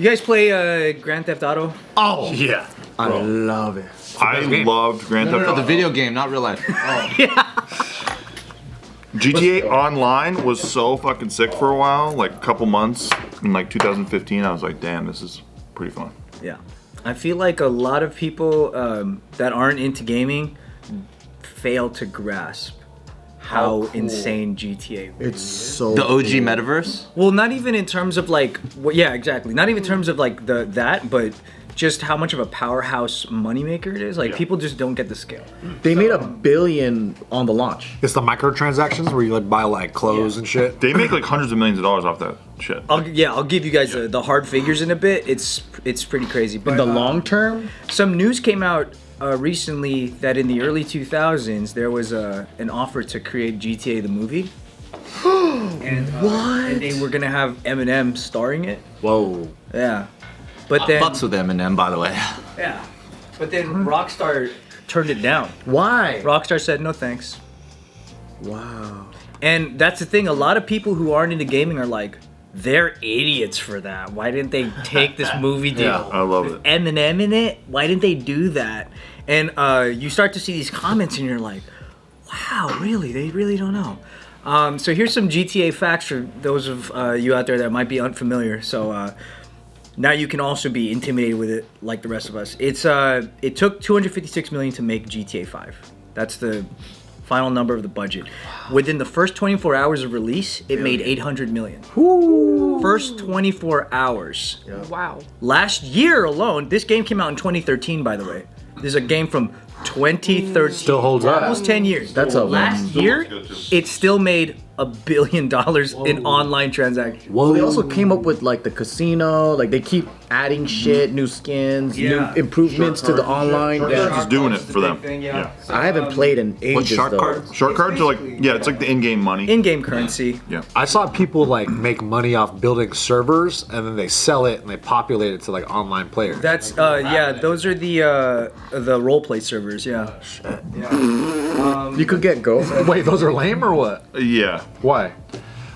You guys play Grand Theft Auto? Oh yeah, I love it. I loved Grand Theft Auto. The video game, not real life. GTA Online was so fucking sick for a while, like a couple months in like 2015. I was like, damn, this is pretty fun. Yeah. I feel like a lot of people that aren't into gaming fail to grasp how insane GTA really It's is. so the OG metaverse. Well, not even in terms of like, yeah, exactly. Not even in terms of like that, but just how much of a powerhouse moneymaker it is. Like people just don't get the scale. They made $1 billion on the launch. It's the microtransactions where you like buy like clothes and shit. They make like hundreds of millions of dollars off that shit. I'll give you guys the hard figures in a bit. It's pretty crazy. But In the long term, some news came out recently that in the early 2000s there was an offer to create GTA the movie. And what? And they were gonna have Eminem starring it. Whoa. Yeah. But then Fucks with Eminem, by the way. yeah. But then Rockstar turned it down. Why? Rockstar said no thanks. Wow. And that's the thing. A lot of people who aren't into gaming are like, they're idiots for that. Why didn't they take this movie deal? Yeah, I love it. With Eminem in it? Why didn't they do that? And you start to see these comments and you're like, wow, really? They really don't know. So here's some GTA facts for those of you out there that might be unfamiliar. So now you can also be intimidated with it like the rest of us. It took $256 million to make GTA 5. That's the final number of the budget. Within the first 24 hours of release, it made $800 million. First 24 hours. Wow. Last year alone, this game came out in 2013, by the way. This is a game from 2013. Still holds up. Almost 10 years. That's a Last year, it still made $1 billion in online transactions. Well, they also came up with like the casino. Like they keep adding shit, new skins, new improvements to the online. They're just doing it for them. Yeah. I haven't played in ages. What's shark though. card? Shark cards are like, yeah, it's like the in-game money. In-game currency. Yeah. I saw people like make money off building servers and then they sell it and they populate it to like online players. That's yeah. Those are the role play servers. Yeah. You could get gold. Wait, those are lame or what? Yeah. Why?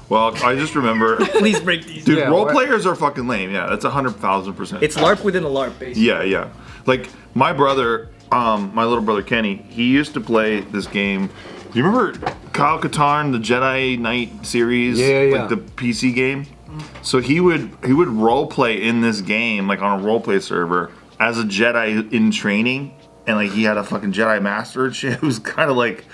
Well, I just remember, Please break these. dude, Yeah, role what? players are fucking lame. Yeah, that's 100,000%. It's LARP within a LARP, basically. Yeah, yeah. Like my brother, my little brother Kenny, he used to play this game. Do you remember Kyle Katarn, the Jedi Knight series? Yeah. Like the PC game. So he would role play in this game, like on a role play server, as a Jedi in training, and like he had a fucking Jedi Master and shit. It was kind of like.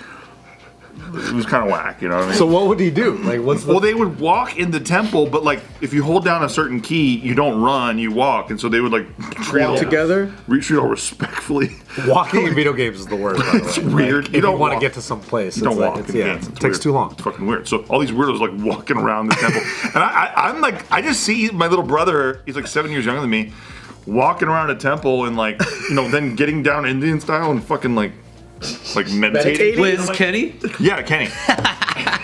It was kind of whack, you know what I mean? So what would he do? Like, what's the? Well, they would walk in the temple, but like if you hold down a certain key, you don't run, you walk, and so they would like Walk together. retreat all respectfully. Walking in video games is the worst. By the way. It's weird. Like, You if don't you want to walk. get to some place, You don't it's like, walk it's, in yeah, games. it It's takes weird. too long. It's fucking weird. So all these weirdos like walking around the temple, and I'm like, I just see my little brother. He's like 7 years younger than me, walking around a temple and like, you know, then getting down Indian style and fucking like meditating. Wait, is this Kenny? Yeah, Kenny.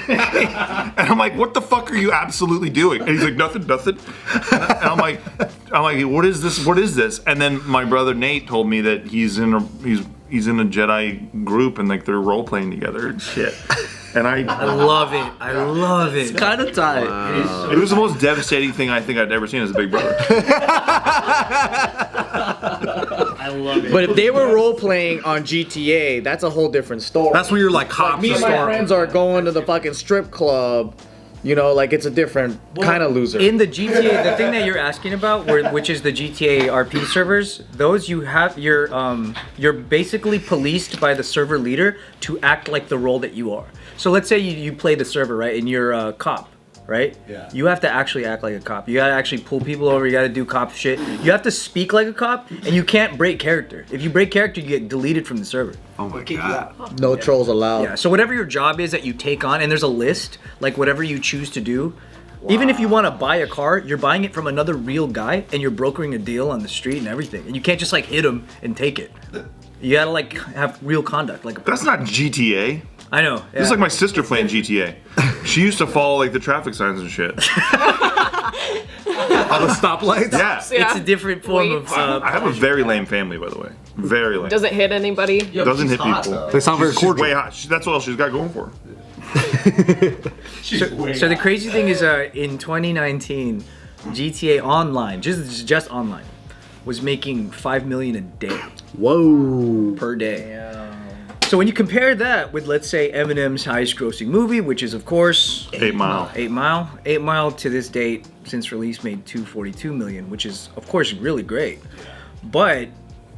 And I'm like, what the fuck are you absolutely doing? And he's like, nothing. And I'm like, what is this? What is this? And then my brother Nate told me that he's in a Jedi group and like they're role playing together and shit. And I love it. I love it. It's kind of tight. it was the most devastating thing I think I'd ever seen as a big brother. I love it. But if they were role playing on GTA, that's a whole different story. That's when you're like cops. Me and my storm. friends are going to the fucking strip club. You know, like it's a different kind of loser. In the GTA, the thing that you're asking about, which is the GTA RP servers, those you're basically policed by the server leader to act like the role that you are. So let's say you play the server, right, and you're a cop, right? Yeah. You have to actually act like a cop. You gotta actually pull people over. You gotta do cop shit. You have to speak like a cop, and you can't break character. If you break character, you get deleted from the server. Oh my god. No trolls allowed. Yeah. So whatever your job is that you take on, and there's a list, like whatever you choose to do. Even if you want to buy a car, you're buying it from another real guy, and you're brokering a deal on the street and everything. And you can't just like hit him and take it. You gotta like have real conduct. Like That's not GTA. I know. This is like my sister playing GTA. She used to follow like the traffic signs and shit. All the stoplights. Yeah. It's a different form of. I have a very lame family, by the way. Very lame. Doesn't hit anybody. Doesn't hit people. They sound very She's cordial. way hot. That's all she's got going for her. So the crazy thing is, in 2019, GTA Online, just online, was making $5 million a day Whoa. per day. So when you compare that with, let's say, Eminem's highest-grossing movie, which is of course 8 Mile. 8 Mile. 8 Mile to this date, since release, made $242 million, which is of course really great. But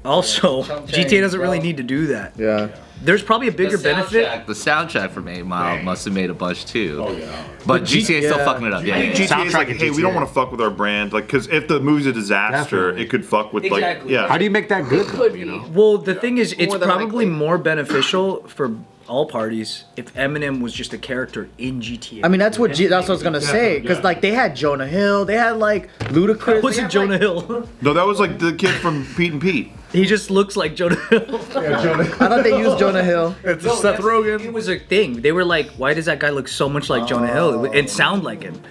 also, GTA doesn't really need to do that. Yeah. There's probably a bigger benefit. The soundtrack from 8 Mile must have made a bunch too. Oh yeah. But GTA still fucking it up. Yeah. I think GTA is like, hey, we don't want to fuck with our brand, like, because if the movie's a disaster, Definitely. it could fuck with Exactly. like, yeah. How do you make that good? Though, you know. Well, the thing is, it's More than probably likely. more beneficial for all parties if Eminem was just a character in GTA. I mean, that's what I was gonna say, because like they had Jonah Hill, they had like Ludacris. was they it had, Jonah like, Hill? No, that was like the kid from Pete and Pete. He just looks like Jonah Hill. I thought they used Jonah Hill. It's Seth Rogen. It was a thing. They were like, why does that guy look so much like Jonah Hill and sound like him?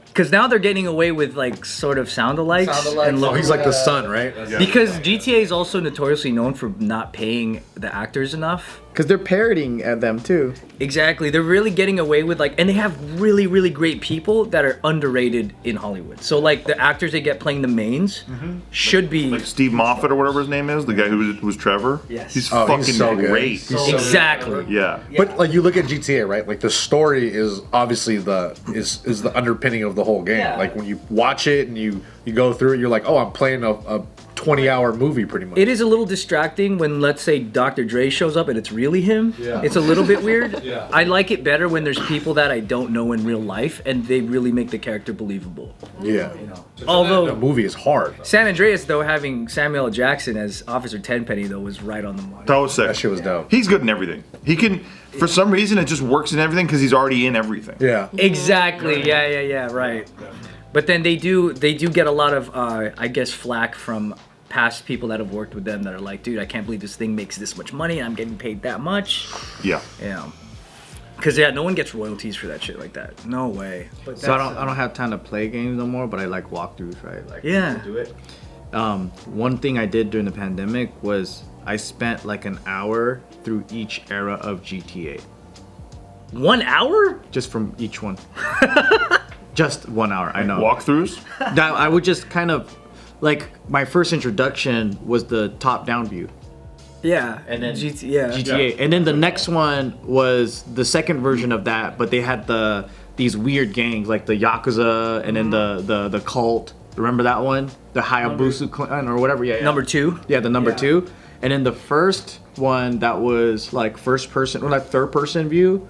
Because now they're getting away with like sort of sound-alikes. And Oh, he's like the son, right? because GTA is also notoriously known for not paying the actors enough. Because they're parroting at them too. Exactly. They're really getting away with like, and they have really, really great people that are underrated in Hollywood. So like the actors they get playing the mains should be Like Steve Moffat or whatever his name is, the guy who was Trevor. Yes. He's Oh, fucking he's so good. great. He's so exactly. Yeah. But like you look at GTA, right? Like the story is obviously is the underpinning of the whole game. Yeah. Like when you watch it and you go through it, you're like, oh, I'm playing a 20-hour movie pretty much. It is a little distracting when, let's say, Dr. Dre shows up and it's really him. Yeah. It's a little bit weird. I like it better when there's people that I don't know in real life and they really make the character believable. Yeah. The Although movie is hard. San Andreas, though, having Samuel L. Jackson as Officer Tenpenny, though, was right on the money. That was sick. That shit was dope. He's good in everything. He can, for some reason, it just works in everything because he's already in everything. Yeah. Exactly. Yeah. Right. But then they do get a lot of, I guess, flack from past people that have worked with them that are like, dude, I can't believe this thing makes this much money and I'm getting paid that much. Yeah. Yeah. Because no one gets royalties for that shit like that. No way. But So I don't have time to play games no more, but I like walkthroughs, right? Like Yeah. do it. One thing I did during the pandemic was I spent like an hour through each era of GTA, 1 hour? just from each one. Just 1 hour. I know. Walkthroughs? That I would just kind of like my first introduction was the top-down view. Yeah. And then GTA. GTA. And then the next one was the second version of that, but they had these weird gangs like the Yakuza and then the cult. Remember that one? The Hayabusa clan or whatever. Yeah. Number 2. Yeah, the number 2. And then the first one that was like first person or like third person view.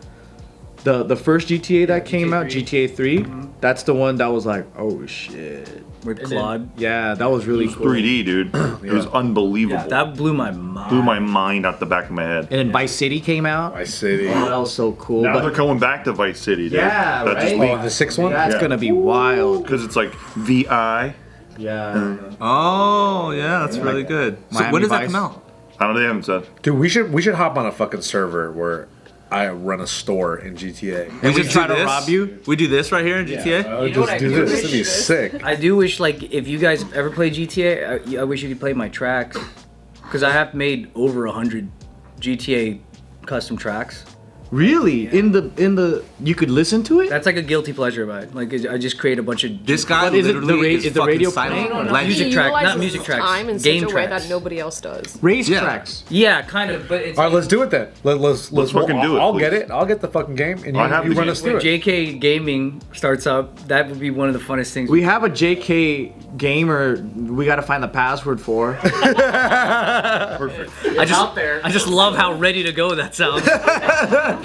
The first GTA that came out, GTA 3, that's the one that was like, oh shit. With And Claude. yeah, that was really cool. 3D, dude. It was unbelievable. That blew my mind. Blew my mind out the back of my head. And then Vice City came out. Vice City. Oh, that was so cool. Now but they're going back to Vice City, dude. Yeah, That just right? Oh, the sixth one? that's Yeah. gonna be wild. because it's like VI. Yeah. Oh yeah, that's really good. So Miami when does that Vice. come out? I don't know, they haven't said. Dude, we should hop on a fucking server where I run a store in GTA. We just try to rob you? We do this right here in GTA. I would You know what just I do do this. wish It'd be is- sick. I do wish, like, if you guys ever play GTA, I wish you could play my tracks. Because I have made over 100 GTA custom tracks. Really? In the you could listen to it? That's like a guilty pleasure of mine. Like, I just create a bunch of... This guy But is it the literally is the fucking radio silent. playing or Legend. Music He track, utilizes not music his tracks, time in game such a way tracks. that nobody else does. Race Yeah. tracks. Yeah, kind of, but it's... All right, let's do it then. Let's fucking do it, I'll please. get it. I'll get the fucking game, and I have you the run game. us through When it. JK Gaming starts up, that would be one of the funnest things. We have a JK gamer we gotta find the password for. I just love how ready to go that sounds.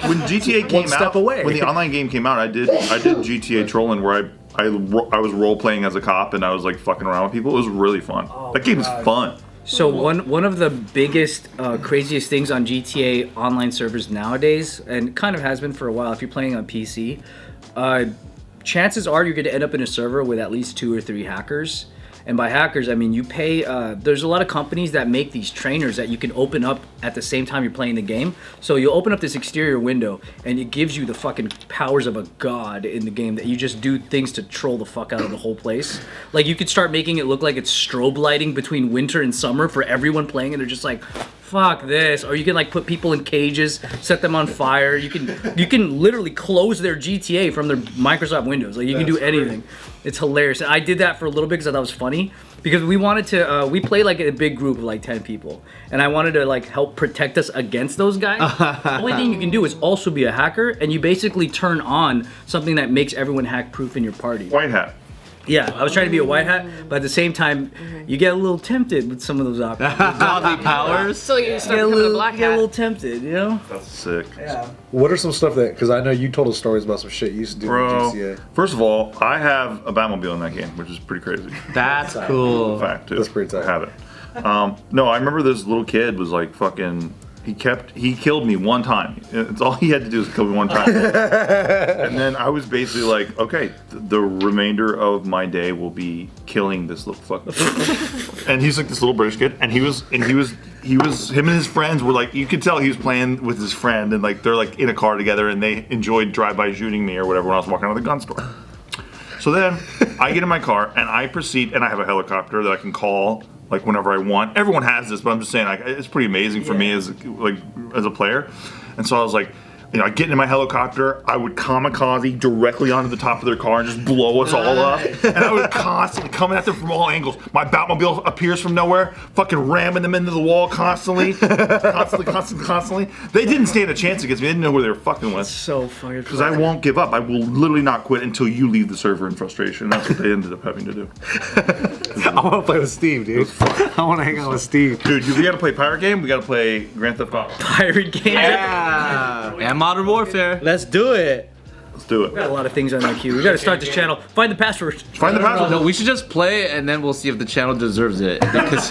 When GTA came step out, away. when the online game came out, I did GTA trolling where I was role playing as a cop and I was like fucking around with people. It was really fun. That game is fun. So one of the biggest, craziest things on GTA online servers nowadays, and kind of has been for a while, if you're playing on PC, chances are you're going to end up in a server with at least 2 or 3 hackers. And by hackers, I mean you pay. There's a lot of companies that make these trainers that you can open up at the same time you're playing the game. So you'll open up this exterior window, and it gives you the fucking powers of a god in the game that you just do things to troll the fuck out of the whole place. Like you could start making it look like it's strobe lighting between winter and summer for everyone playing, and they're just like, fuck this. Or you can like put people in cages, set them on fire. You can literally close their GTA from their Microsoft Windows. Like you can do anything. It's hilarious. And I did that for a little bit because I thought it was funny. Because we wanted to, we play like a big group of like 10 people, and I wanted to like help protect us against those guys. The only thing you can do is also be a hacker, and you basically turn on something that makes everyone hack-proof in your party. White hat. Yeah, I was trying to be a white hat, but at the same time, you get a little tempted with some of those options. Godly powers. So you start becoming a black Get a hat. little tempted, you know? That's sick. Yeah. What are some stuff that? Because I know you told us stories about some shit you used to do Bro, in GTA. first of all, I have a Batmobile in that game, which is pretty crazy. That's cool. Fact, too. That's pretty tight. I have it. No, I remember this little kid was like fucking. He killed me one time. It's all he had to do is kill me one time. And then I was basically like, okay, the remainder of my day will be killing this little fucking kid. And he's like this little British kid, and he was him and his friends were like, you could tell he was playing with his friend, and like they're like in a car together, and they enjoyed drive-by shooting me or whatever when I was walking out of the gun store. So then I get in my car and I proceed, and I have a helicopter that I can call like whenever I want. Everyone has this, but I'm just saying like, it's pretty amazing for me as a player. And so I was like, you know, I get in my helicopter, I would kamikaze directly onto the top of their car and just blow us all up. And I would constantly coming at them from all angles. My Batmobile appears from nowhere, fucking ramming them into the wall constantly. Constantly. They didn't stand a chance against me. They didn't know who they were fucking with. So fucking Because I won't give up. I will literally not quit until you leave the server in frustration. That's what they ended up having to do. I want to play with Steve, dude. I want to hang out with Steve. Dude, we gotta play Pirate Game, we gotta play Grand Theft Auto. pirate game. Yeah. And Modern Warfare. Let's do it. Let's do it. Got a lot of things on our queue. We gotta start this channel. Find the password. Find the password. No, we should just play it and then we'll see if the channel deserves it. Because